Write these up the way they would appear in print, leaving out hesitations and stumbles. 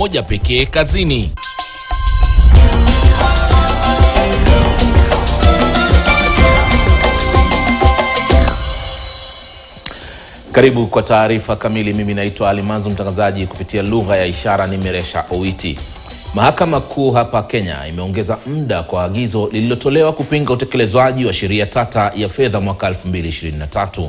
moja pekee kazini. Karibu kwa taarifa kamili. Mimi naitwa Alimanzu, mtangazaji kupitia lugha ya ishara nimeresha Owiti. Mahakama Kuu hapa Kenya imeongeza muda kwa agizo lililotolewa kupinga utekelezwaji wa sheria tata ya fedha mwaka 2023.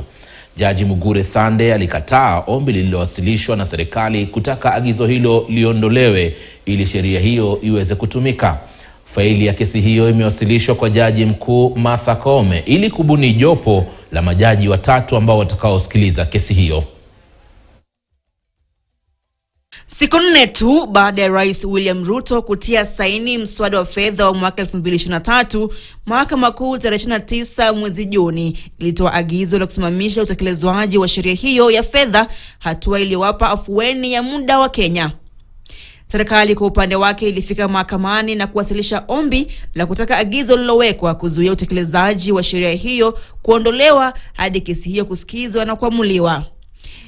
Jaji Mugure Thande alikataa ombi lililowasilishwa na serikali kutaka agizo hilo liondolewe ili sheria hiyo iweze kutumika. Faili ya kesi hiyo imewasilishwa kwa Jaji Mkuu Mahakama ili kubuni jopo la majaji watatu ambao watakaosikiliza kesi hiyo. Siku 4 tu baada ya Rais William Ruto kutia saini mswada wa fedha wa mwaka 2023, Mahakama Kuu tarehe 29 mwezi Juni ilitoa agizo la kusimamisha utekelezwaji wa sheria hiyo ya fedha, hatua iliyowapa afueni ya muda wa Kenya. Serikali kwa upande wake ilifika mahakamani na kuwasilisha ombi la kutaka agizo lililowekwa kuzuia utekelezaji wa sheria hiyo kuondolewa hadi kesi hiyo kusikizwa na kuamuliwa.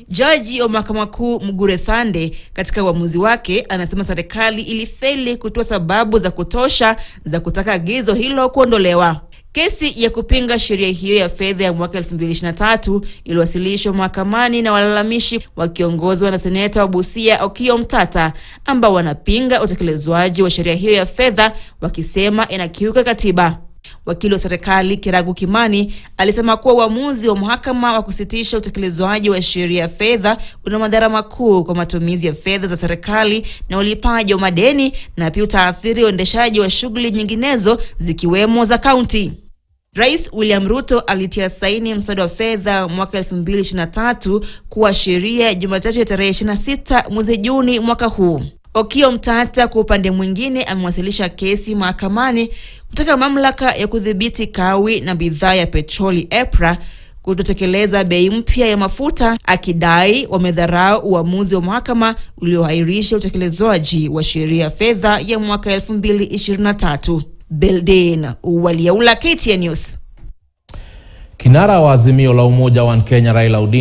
Jaji wa Mahakama Kuu Mugure Thande katika uamuzi wake anasema serikali ilifeli kutoa sababu za kutosha za kutaka agizo hilo kuondolewa. Kesi ya kupinga sheria hiyo ya fedha ya mwaka 2023 iliwasilishwa mahakamani na walalamishi wakiongozwa na seneta wa Busia Okiya Omtata, ambao wanapinga utekelezwaji wa sheria hiyo ya fedha wakisema inakiuka katiba. Wakili wa serikali Kiragu Kimani alisema kuwa uamuzi wa mahakama wa kusitisha utekelezwaji wa sheria ya fedha una madhara makuu kwa matumizi ya fedha za serikali na ulipaji wa madeni, na pia utaathiri uendeshaji wa shughuli nyinginezo zikiwemo za kaunti. Rais William Ruto alitia saini mswada wa fedha mwaka 2023 kuwa sheria Jumatatu ya tarehe 26 mwezi Juni mwaka huu. Okiya Omtata kwa upande mwingine amewasilisha kesi mahakamani kutaka mamlaka ya kudhibiti kawi na bidhaa ya petroli EPRA kutotekeleza bei mpya ya mafuta, akidai wamedharau uamuzi wa mahakama ulioahirisha utekelezwaji wa sheria fedha ya mwaka 2023. Belden Waliaula, KTN News. Kinara wa Azimio la Umoja wa Kenya Raila Odinga